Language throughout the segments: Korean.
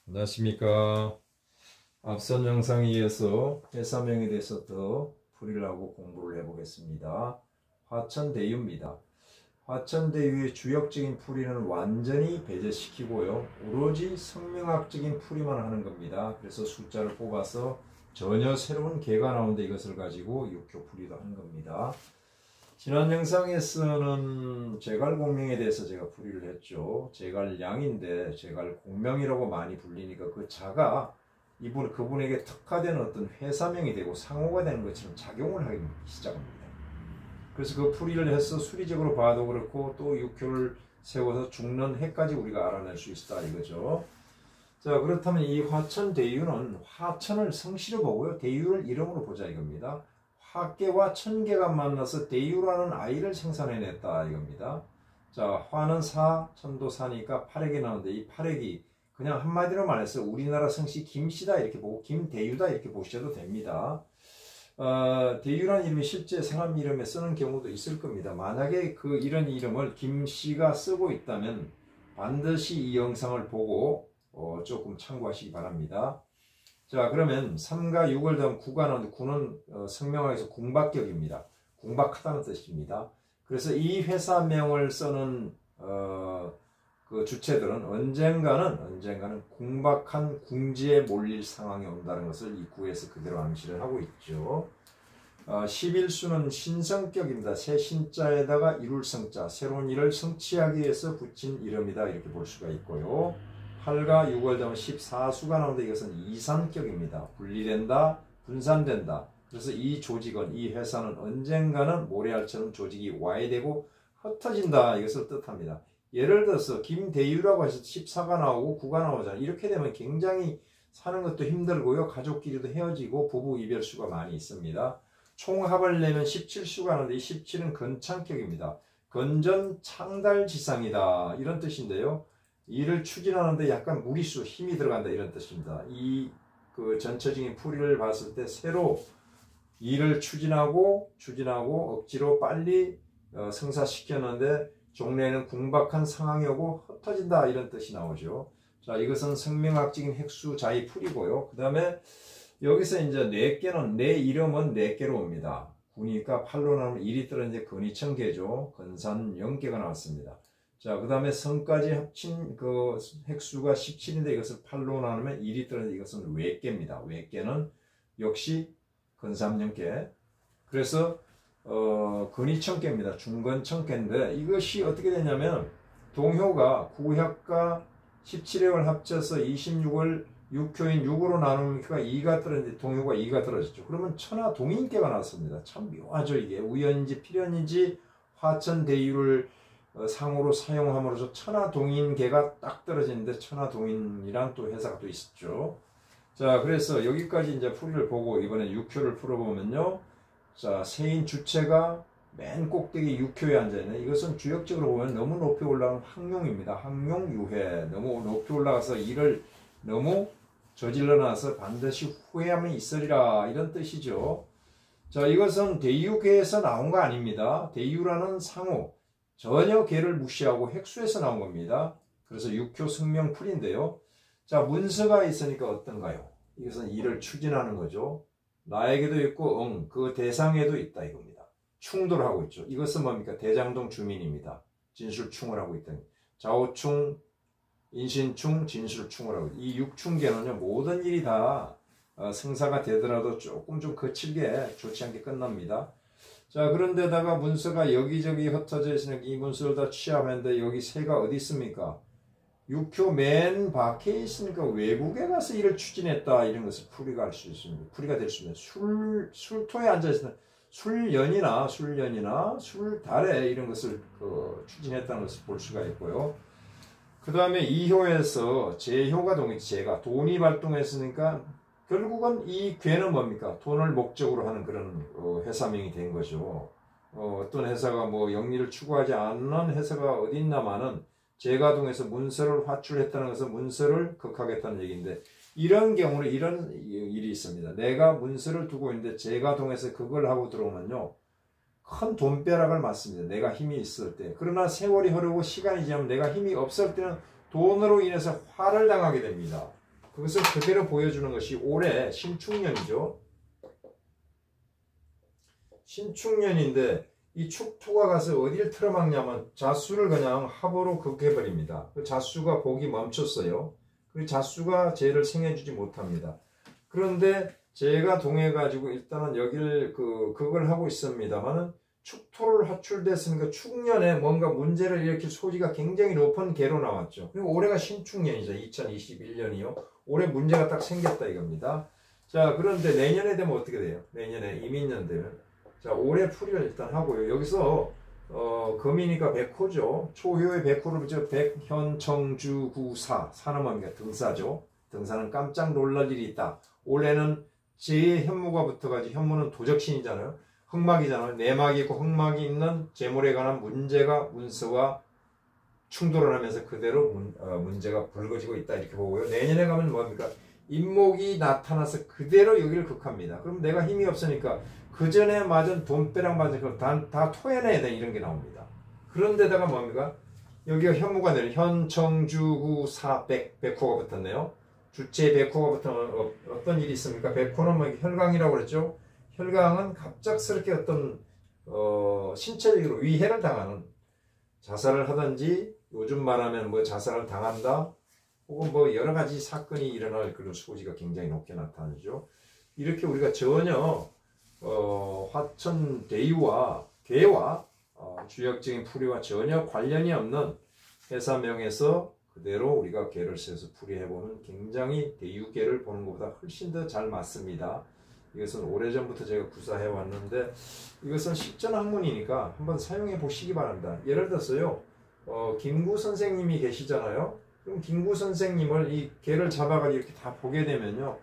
안녕하십니까. 앞선 영상에 이어서 회사명에 대해서 더 풀이를 하고 공부를 해보겠습니다. 화천대유입니다. 화천대유의 주역적인 풀이는 완전히 배제시키고요. 오로지 성명학적인 풀이만 하는 겁니다. 그래서 숫자를 뽑아서 전혀 새로운 개가 나오는데 이것을 가지고 육교 풀이도 하는 겁니다. 지난 영상에서는 제갈공명에 대해서 제가 풀이를 했죠. 제갈량인데 제갈공명이라고 많이 불리니까 그 자가 그분에게 특화된 어떤 회사명이 되고 상호가 되는 것처럼 작용을 하기 시작합니다. 그래서 그 풀이를 해서 수리적으로 봐도 그렇고 또 육교를 세워서 죽는 해까지 우리가 알아낼 수 있다 이거죠. 자, 그렇다면 이 화천대유는 화천을 성씨로 보고요. 대유를 이름으로 보자 이겁니다. 화계와 천계가 만나서 대유라는 아이를 생산해냈다 이겁니다. 자, 화는 사, 천도 사니까 팔액이 나오는데 이 팔액이 그냥 한마디로 말해서 우리나라 성씨 김씨다 이렇게 보고 김대유다 이렇게 보셔도 됩니다. 대유라는 이름이 실제 사람 이름에 쓰는 경우도 있을 겁니다. 만약에 이런 이름을 김씨가 쓰고 있다면 반드시 이 영상을 보고 조금 참고하시기 바랍니다. 자, 그러면 3과 6을 더하면 9가 나오는데 9는 성명학에서 궁박격입니다. 궁박하다는 뜻입니다. 그래서 이 회사명을 쓰는 그 주체들은 언젠가는 궁박한 궁지에 몰릴 상황이 온다는 것을 이 구에서 그대로 암시를 하고 있죠. 11수는 신성격입니다. 새 신자에다가 이룰 성자, 새로운 일을 성취하기 위해서 붙인 이름이다 이렇게 볼 수가 있고요. 8과 6을 더하면 14수가 나오는데 이것은 이산격입니다. 분리된다, 분산된다. 그래서 이 조직은, 이 회사는 언젠가는 모래알처럼 조직이 와해되고 흩어진다 이것을 뜻합니다. 예를 들어서 김대유라고 해서 14가 나오고 9가 나오잖아요. 이렇게 되면 굉장히 사는 것도 힘들고요. 가족끼리도 헤어지고 부부 이별수가 많이 있습니다. 총합을 내면 17수가 나오는데 이 17은 건창격입니다. 건전 창달지상이다 이런 뜻인데요. 일을 추진하는데 약간 무리수, 힘이 들어간다 이런 뜻입니다. 그 전체적인 풀이를 봤을 때 새로 일을 추진하고 억지로 빨리 성사시켰는데 종래에는 궁박한 상황이 오고 흩어진다 이런 뜻이 나오죠. 자, 이것은 성명학적인 핵수자의 풀이고요. 그 다음에 여기서 이제 내 이름은 4개로 옵니다. 9니까 8로 나오면 1이 떨어지는데 근이천개죠. 근산 0개가 나왔습니다. 자, 그 다음에 성까지 합친 그 핵수가 17인데 이것을 8로 나누면 1이 떨어지는데 이것은 외계입니다. 외계는 역시 근삼연계. 그래서 근이천계입니다. 중근천계인데 이것이 어떻게 되냐면 동효가 9협과 17협을 합쳐서 26을 6효인 6으로 나누니까 2가 떨어지는데 동효가 2가 떨어졌죠. 그러면 천하동인계가 나왔습니다. 참 묘하죠. 이게 우연인지 필연인지 화천대유를 상호로 사용함으로써 천하동인계가 딱 떨어지는데 천하동인이란 또 회사가 또 있었죠. 자, 그래서 여기까지 이제 풀이를 보고 이번에 6효를 풀어보면요. 자, 세인 주체가 맨 꼭대기 6효에 앉아있네. 이것은 주역적으로 보면 너무 높이 올라가는 항룡입니다. 항룡유해. 너무 높이 올라가서 일을 너무 저질러 놔서 반드시 후회함이 있으리라 이런 뜻이죠. 자, 이것은 대유계에서 나온 거 아닙니다. 대유라는 상호. 전혀 개를 무시하고 핵수에서 나온 겁니다. 그래서 6효 성명풀인데요. 자, 문서가 있으니까 어떤가요? 이것은 일을 추진하는 거죠. 나에게도 있고 그 대상에도 있다 이겁니다. 충돌하고 있죠. 이것은 뭡니까? 대장동 주민입니다. 진술충을 하고 있다. 좌우충, 인신충, 진술충을 하고 있다. 이 6충계는요. 모든 일이 다 성사가 되더라도 조금 좀 거칠게 좋지 않게 끝납니다. 자, 그런데다가 문서가 여기저기 흩어져 있으니까 이 문서를 다 취합했는데 여기 새가 어디 있습니까? 6효 맨 밖에 있으니까 외국에 가서 일을 추진했다 이런 것을 풀이가 할 수 있습니다. 풀이가 될 수 있습니다. 술토에 앉아있으면 술연이나 술달에 이런 것을 추진했다는 것을 볼 수가 있고요. 그 다음에 2효에서 제효가 제가 돈이 발동했으니까 결국은 이 괴는 뭡니까? 돈을 목적으로 하는 그런 회사명이 된 거죠. 어떤 회사가 뭐 영리를 추구하지 않는 회사가 어디 있나마는 제가동에서 문서를 화출했다는 것은 문서를 극하겠다는 얘기인데 이런 경우는 이런 일이 있습니다. 내가 문서를 두고 있는데 제가동에서 그걸 하고 들어오면요. 큰 돈벼락을 맞습니다. 내가 힘이 있을 때. 그러나 세월이 흐르고 시간이 지나면 내가 힘이 없을 때는 돈으로 인해서 화를 당하게 됩니다. 그것을 그대로 보여주는 것이 올해 신축년이죠. 신축년인데 이 축토가 가서 어디를 틀어막냐면 자수를 그냥 합으로 극해버립니다. 그 자수가 복이 멈췄어요. 그 자수가 재를 생해주지 못합니다. 그런데 재가 동해가지고 일단은 여기를 그걸 하고 있습니다만은 축토를 하출됐으니까 축년에 뭔가 문제를 일으킬 소지가 굉장히 높은 개로 나왔죠. 그리고 올해가 신축년이죠. 2021년이요. 올해 문제가 딱 생겼다 이겁니다. 자, 그런데 내년에 되면 어떻게 돼요? 내년에 이민년 되면. 자, 올해 풀이를 일단 하고요. 여기서 금이니까 백호죠. 초효의 백호를 붙여 백현청주구사. 사람합니다. 등사죠. 등사는 깜짝 놀랄 일이 있다. 올해는 제 현무가 붙어가지고 현무는 도적신이잖아요. 흑막이잖아요. 내막이 있고 흑막이 있는 재물에 관한 문제가 운서와 충돌을 하면서 그대로 문제가 불거지고 있다 이렇게 보고요. 내년에 가면 뭡니까? 인목이 나타나서 그대로 여기를 극합니다. 그럼 내가 힘이 없으니까 그 전에 맞은 돈벼락 맞은 거 다 토해내야 돼 이런 게 나옵니다. 그런데다가 뭡니까? 여기가 현무가 내려 현청주구사 백호가 붙었네요. 주체 백호가 붙으면 어떤 일이 있습니까? 백호는 뭐 혈강이라고 그랬죠. 혈강은 갑작스럽게 어떤 신체적으로 위해를 당하는 자살을 하든지 요즘 말하면 뭐 자살을 당한다 혹은 뭐 여러 가지 사건이 일어날 그런 소지가 굉장히 높게 나타나죠. 이렇게 우리가 전혀 화천 대유와 개와 주역적인 풀이와 전혀 관련이 없는 해사명에서 그대로 우리가 개를 세서 풀이해보면 굉장히 대유개를 보는 것보다 훨씬 더 잘 맞습니다. 이것은 오래전부터 제가 구사해 왔는데 이것은 실전 학문이니까 한번 사용해 보시기 바랍니다. 예를 들어서요. 김구 선생님이 계시잖아요. 그럼 김구 선생님을 이 개를 잡아가지고 이렇게 다 보게 되면요.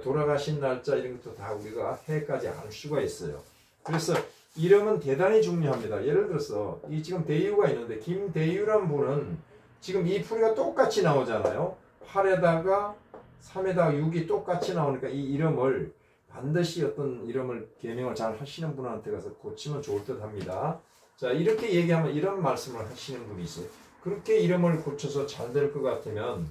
돌아가신 날짜 이런 것도 다 우리가 해까지 알 수가 있어요. 그래서 이름은 대단히 중요합니다. 예를 들어서 이 지금 대유가 있는데 김대유란 분은 지금 이 풀이가 똑같이 나오잖아요. 8에다가 3에다가 6이 똑같이 나오니까 이 이름을 반드시 어떤 이름을 개명을 잘 하시는 분한테 가서 고치면 좋을 듯 합니다. 자, 이렇게 얘기하면 이런 말씀을 하시는 분이 있어요. 그렇게 이름을 고쳐서 잘 될 것 같으면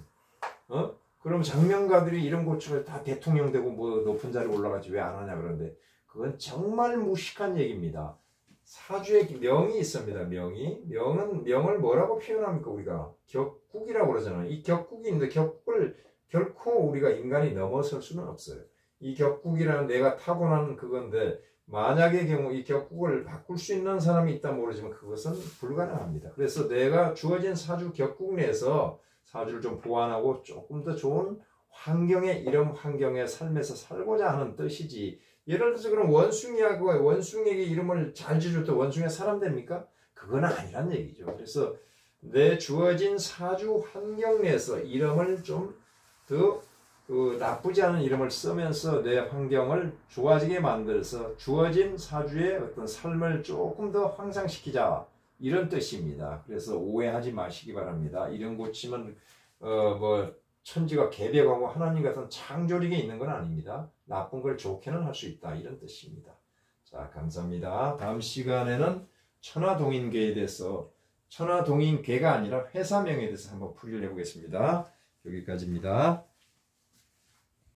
그럼 장명가들이 이름 고치면 다 대통령 되고 뭐 높은 자리에 올라가지 왜 안 하냐 그러는데 그건 정말 무식한 얘기입니다. 사주에 명이 있습니다. 명은 명을 뭐라고 표현합니까? 우리가 격국이라고 그러잖아요. 이 격국이 있는데 격국을 결코 우리가 인간이 넘어설 수는 없어요. 이 격국이라는 내가 타고난 그건데 만약의 경우 이 격국을 바꿀 수 있는 사람이 있다면 모르지만 그것은 불가능합니다. 그래서 내가 주어진 사주 격국 내에서 사주를 좀 보완하고 조금 더 좋은 환경의 이런 환경의 삶에서 살고자 하는 뜻이지. 예를 들어서 그럼 원숭이하고 원숭이에게 이름을 잘 지을 때 원숭이가 사람 됩니까? 그건 아니란 얘기죠. 그래서 내 주어진 사주 환경 내에서 이름을 좀 더 나쁘지 않은 이름을 쓰면서 내 환경을 좋아지게 만들어서 주어진 사주의 어떤 삶을 조금 더 향상시키자 이런 뜻입니다. 그래서 오해하지 마시기 바랍니다. 이름 고치면 뭐 천지가 개벽하고 하나님 같은 창조력이 있는 건 아닙니다. 나쁜 걸 좋게는 할 수 있다 이런 뜻입니다. 자, 감사합니다. 다음 시간에는 천하동인계에 대해서 천하동인계가 아니라 회사명에 대해서 한번 풀이를 해보겠습니다. 여기까지입니다.